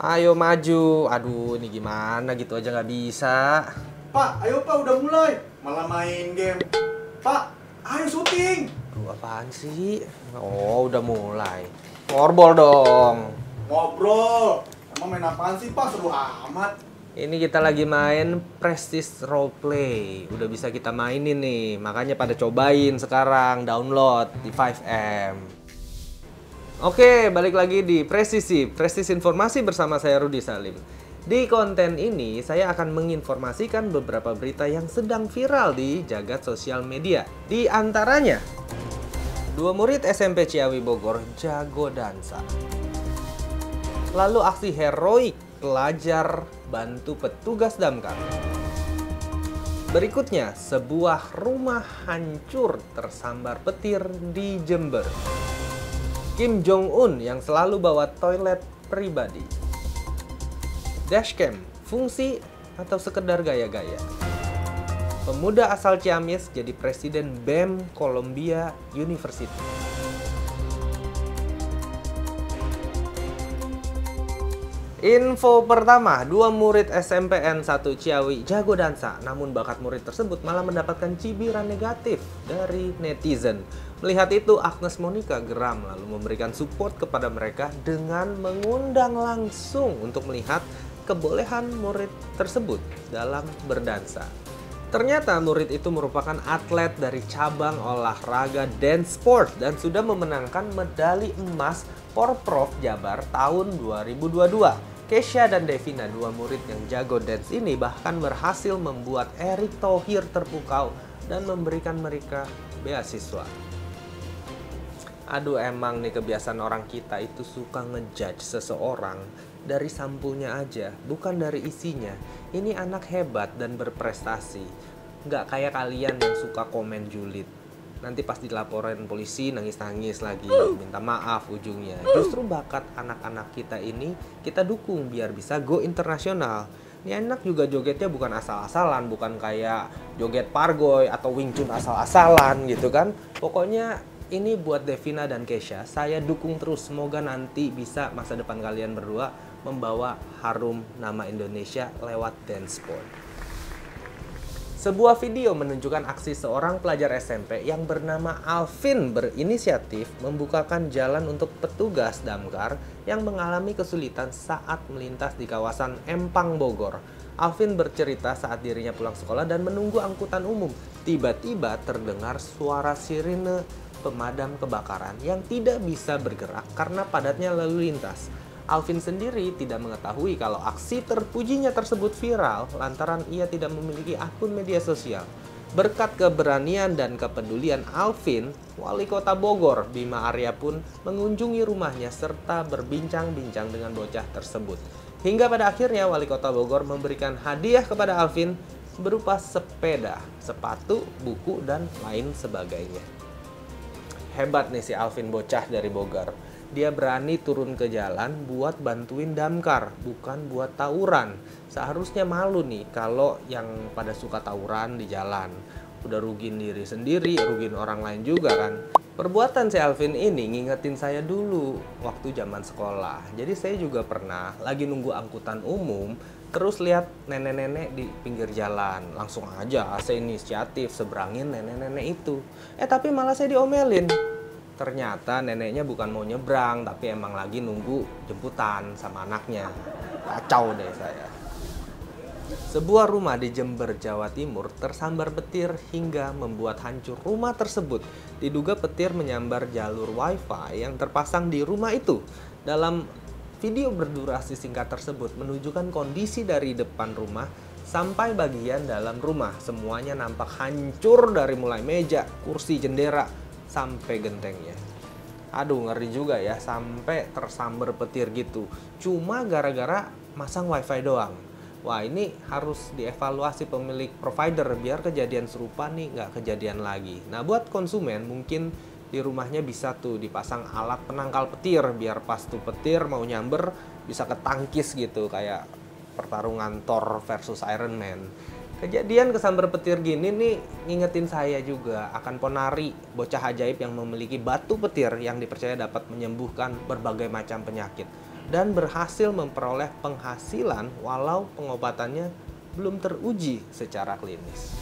Ayo maju. Aduh, ini gimana gitu aja nggak bisa. Pak, ayo Pak, udah mulai. Malah main game. Pak, ayo syuting. Aduh, apaan sih? Oh, udah mulai. Ngorbol dong. Ngobrol. Emang main apaan sih Pak? Seru amat. Ini kita lagi main Prestige Roleplay. Udah bisa kita mainin nih. Makanya pada cobain sekarang. Download di 5M. Oke, balik lagi di Prestige Informasi bersama saya Rudi Salim. Di konten ini, saya akan menginformasikan beberapa berita yang sedang viral di jagat sosial media. Di antaranya, 2 murid SMP Ciawi Bogor jago dansa. Lalu aksi heroik pelajar bantu petugas damkar. Berikutnya, sebuah rumah hancur tersambar petir di Jember. Kim Jong Un yang selalu bawa toilet pribadi. Dashcam, fungsi atau sekedar gaya-gaya. Pemuda asal Ciamis jadi presiden BEM Columbia University. Info pertama, 2 murid SMPN 1 Ciawi jago dansa, namun bakat murid tersebut malah mendapatkan cibiran negatif dari netizen. Melihat itu, Agnes Monica geram lalu memberikan support kepada mereka dengan mengundang langsung untuk melihat kebolehan murid tersebut dalam berdansa. Ternyata murid itu merupakan atlet dari cabang olahraga dance sport dan sudah memenangkan medali emas Porprov Jabar tahun 2022. Kesha dan Devina, 2 murid yang jago dance ini bahkan berhasil membuat Erick Thohir terpukau dan memberikan mereka beasiswa. Aduh, emang nih kebiasaan orang kita itu suka ngejudge seseorang dari sampulnya aja, bukan dari isinya. Ini anak hebat dan berprestasi. Nggak kayak kalian yang suka komen julid. Nanti pas dilaporin polisi nangis-nangis lagi, minta maaf ujungnya. Justru bakat anak-anak kita ini kita dukung biar bisa go internasional. Ini anak juga jogetnya bukan asal-asalan, bukan kayak joget pargoy atau Wing Chun asal-asalan gitu kan. Pokoknya ini buat Devina dan Kesha, saya dukung terus. Semoga nanti bisa masa depan kalian berdua membawa harum nama Indonesia lewat dance sport. Sebuah video menunjukkan aksi seorang pelajar SMP yang bernama Alvin berinisiatif membukakan jalan untuk petugas damkar yang mengalami kesulitan saat melintas di kawasan Empang, Bogor. Alvin bercerita saat dirinya pulang sekolah dan menunggu angkutan umum. Tiba-tiba terdengar suara sirine pemadam kebakaran yang tidak bisa bergerak karena padatnya lalu lintas. Alvin sendiri tidak mengetahui kalau aksi terpujinya tersebut viral lantaran ia tidak memiliki akun media sosial. Berkat keberanian dan kepedulian Alvin, Wali Kota Bogor, Bima Arya pun mengunjungi rumahnya serta berbincang-bincang dengan bocah tersebut. Hingga pada akhirnya Wali Kota Bogor memberikan hadiah kepada Alvin berupa sepeda, sepatu, buku, dan lain sebagainya. Hebat nih si Alvin bocah dari Bogor. Dia berani turun ke jalan buat bantuin damkar, bukan buat tawuran. Seharusnya malu nih kalau yang pada suka tawuran di jalan. Udah rugiin diri sendiri, rugiin orang lain juga kan. Perbuatan si Alvin ini ngingetin saya dulu waktu zaman sekolah. Jadi saya juga pernah lagi nunggu angkutan umum, terus lihat nenek-nenek di pinggir jalan. Langsung aja saya inisiatif seberangin nenek-nenek itu. Tapi malah saya diomelin. Ternyata neneknya bukan mau nyebrang, tapi emang lagi nunggu jemputan sama anaknya. Kacau deh saya. Sebuah rumah di Jember, Jawa Timur tersambar petir hingga membuat hancur rumah tersebut. Diduga petir menyambar jalur wifi yang terpasang di rumah itu. Dalam video berdurasi singkat tersebut menunjukkan kondisi dari depan rumah sampai bagian dalam rumah. Semuanya nampak hancur dari mulai meja, kursi, jendela, sampai gentengnya. Aduh, ngeri juga ya, sampai tersambar petir gitu. Cuma gara-gara masang wifi doang. Wah, ini harus dievaluasi pemilik provider biar kejadian serupa nih nggak kejadian lagi. Nah, buat konsumen mungkin di rumahnya bisa tuh dipasang alat penangkal petir biar pas tuh petir mau nyamber bisa ketangkis gitu, kayak pertarungan Thor versus Iron Man. Kejadian kesambar petir gini nih ngingetin saya juga akan Ponari, bocah ajaib yang memiliki batu petir yang dipercaya dapat menyembuhkan berbagai macam penyakit. dan berhasil memperoleh penghasilan walau pengobatannya belum teruji secara klinis.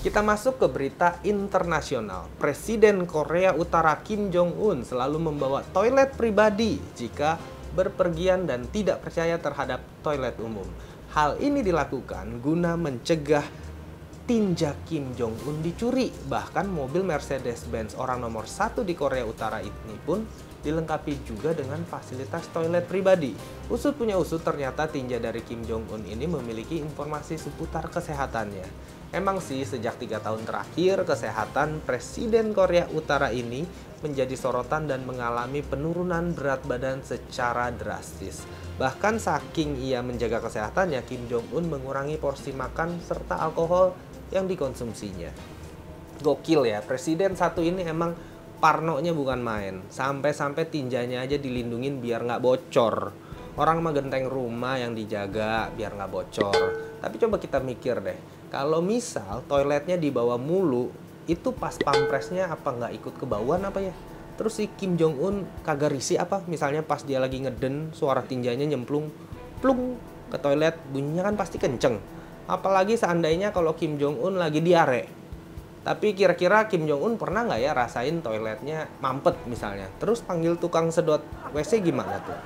Kita masuk ke berita internasional. Presiden Korea Utara Kim Jong-un selalu membawa toilet pribadi jika berpergian dan tidak percaya terhadap toilet umum. Hal ini dilakukan guna mencegah tinja Kim Jong-un dicuri. Bahkan mobil Mercedes-Benz orang nomor 1 di Korea Utara ini pun dilengkapi juga dengan fasilitas toilet pribadi. Usut punya usut, ternyata tinja dari Kim Jong-un ini memiliki informasi seputar kesehatannya. Emang sih sejak 3 tahun terakhir, kesehatan Presiden Korea Utara ini menjadi sorotan dan mengalami penurunan berat badan secara drastis. Bahkan saking ia menjaga kesehatannya, Kim Jong-un mengurangi porsi makan serta alkohol yang dikonsumsinya. Gokil ya, Presiden satu ini emang parnonya bukan main. Sampai-sampai tinjanya aja dilindungin biar nggak bocor. Orang mah genteng rumah yang dijaga biar nggak bocor. Tapi coba kita mikir deh, kalau misal toiletnya dibawa mulu, itu pas pampresnya apa nggak ikut kebauan apa ya? Terus si Kim Jong-un kagak risih apa? Misalnya pas dia lagi ngeden, suara tinjanya nyemplung, plung ke toilet, bunyinya kan pasti kenceng. Apalagi seandainya kalau Kim Jong-un lagi diare. Tapi kira-kira Kim Jong-un pernah nggak ya rasain toiletnya mampet misalnya? Terus panggil tukang sedot WC gimana tuh?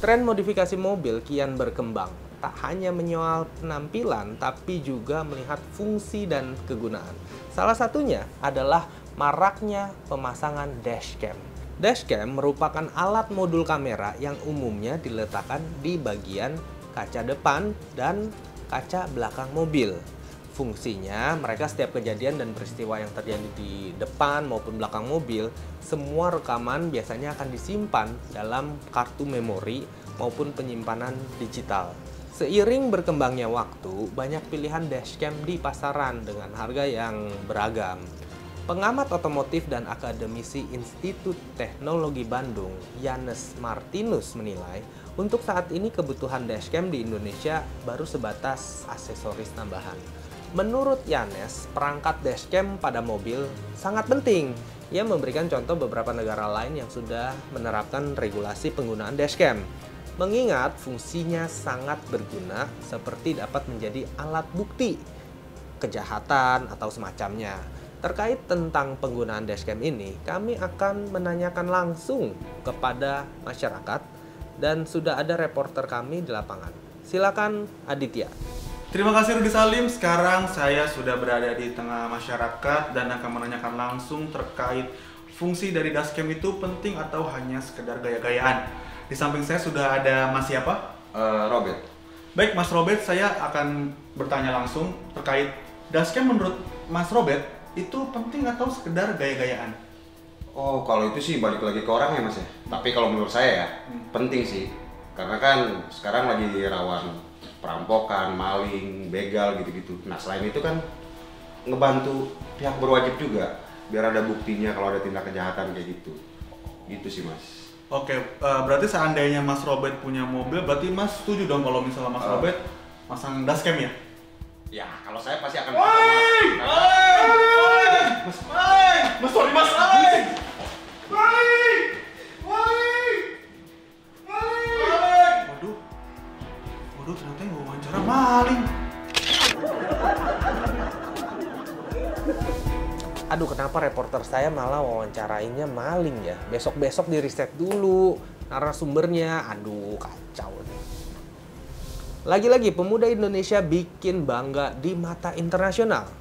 Tren modifikasi mobil kian berkembang. Tak hanya menyoal penampilan, tapi juga melihat fungsi dan kegunaan. Salah satunya adalah maraknya pemasangan dashcam. Dashcam merupakan alat modul kamera yang umumnya diletakkan di bagian kaca depan dan kaca belakang mobil. Fungsinya, mereka setiap kejadian dan peristiwa yang terjadi di depan maupun belakang mobil, semua rekaman biasanya akan disimpan dalam kartu memori maupun penyimpanan digital. Seiring berkembangnya waktu, banyak pilihan dashcam di pasaran dengan harga yang beragam. Pengamat otomotif dan akademisi Institut Teknologi Bandung, Yanes Martinus menilai, untuk saat ini kebutuhan dashcam di Indonesia baru sebatas aksesoris tambahan. Menurut Yanes, perangkat dashcam pada mobil sangat penting. Ia memberikan contoh beberapa negara lain yang sudah menerapkan regulasi penggunaan dashcam. Mengingat fungsinya sangat berguna seperti dapat menjadi alat bukti kejahatan atau semacamnya. Terkait tentang penggunaan dashcam ini, kami akan menanyakan langsung kepada masyarakat dan sudah ada reporter kami di lapangan. Silakan Aditya. Terima kasih Rudi Salim. Sekarang saya sudah berada di tengah masyarakat dan akan menanyakan langsung terkait fungsi dari dashcam itu penting atau hanya sekedar gaya-gayaan. Di samping saya sudah ada Mas siapa? Robert. Baik Mas Robert, saya akan bertanya langsung terkait dashcam menurut Mas Robert itu penting atau sekedar gaya-gayaan? Oh, kalau itu sih balik lagi ke orang ya Mas ya. Tapi kalau menurut saya ya penting sih. Karena kan sekarang lagi rawan perampokan, maling, begal gitu-gitu. Nah selain itu kan ngebantu pihak berwajib juga biar ada buktinya kalau ada tindak kejahatan kayak gitu. Gitu sih Mas. Oke, berarti seandainya Mas Robert punya mobil, berarti Mas setuju dong kalau misalnya Mas Robert masang dashcam ya? Ya, kalau saya pasti akan Mas, sorry Mas. Waduh, ternyata yang wawancara maling. Aduh, kenapa reporter saya malah wawancarainnya maling ya? Besok-besok di riset dulu narasumbernya. Aduh, kacau. Lagi-lagi pemuda Indonesia bikin bangga di mata internasional.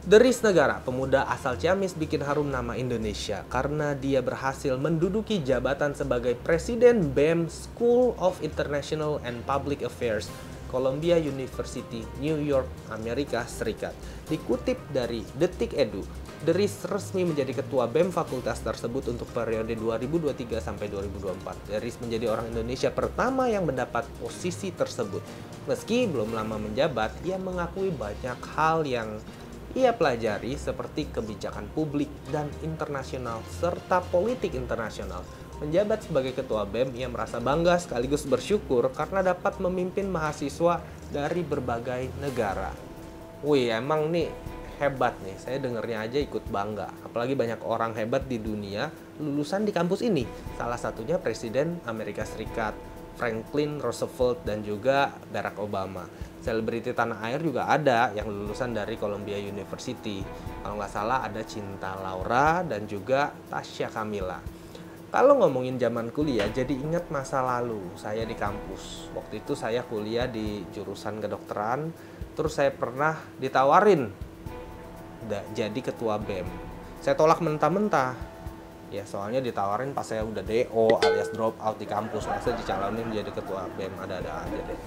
Deris Negara, pemuda asal Ciamis bikin harum nama Indonesia karena dia berhasil menduduki jabatan sebagai Presiden BEM School of International and Public Affairs Columbia University, New York, Amerika Serikat. Dikutip dari Detik Edu, Deris resmi menjadi ketua BEM fakultas tersebut untuk periode 2023 sampai 2024. Deris menjadi orang Indonesia pertama yang mendapat posisi tersebut. Meski belum lama menjabat, ia mengakui banyak hal yang ia pelajari seperti kebijakan publik dan internasional serta politik internasional. Menjabat sebagai ketua BEM, ia merasa bangga sekaligus bersyukur karena dapat memimpin mahasiswa dari berbagai negara. Wih, emang nih hebat nih, saya dengernya aja ikut bangga. Apalagi banyak orang hebat di dunia lulusan di kampus ini. Salah satunya Presiden Amerika Serikat, Franklin Roosevelt, dan juga Barack Obama. Selebriti tanah air juga ada yang lulusan dari Columbia University. Kalau nggak salah ada Cinta Laura dan juga Tasya Kamila. Kalau ngomongin zaman kuliah, jadi ingat masa lalu saya di kampus. Waktu itu saya kuliah di jurusan kedokteran, terus saya pernah ditawarin jadi ketua BEM. Saya tolak mentah-mentah. Ya soalnya ditawarin pas saya udah DO alias drop out di kampus, masa dicalonin jadi ketua BEM, ada-ada aja deh.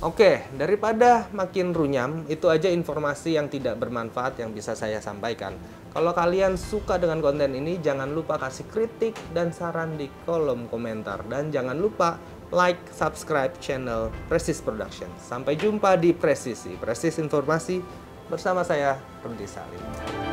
Oke, daripada makin runyam, itu aja informasi yang tidak bermanfaat yang bisa saya sampaikan. Kalau kalian suka dengan konten ini, jangan lupa kasih kritik dan saran di kolom komentar. Dan jangan lupa like, subscribe channel Presis Production. Sampai jumpa di Presisi Informasi bersama saya, Rudi Salim.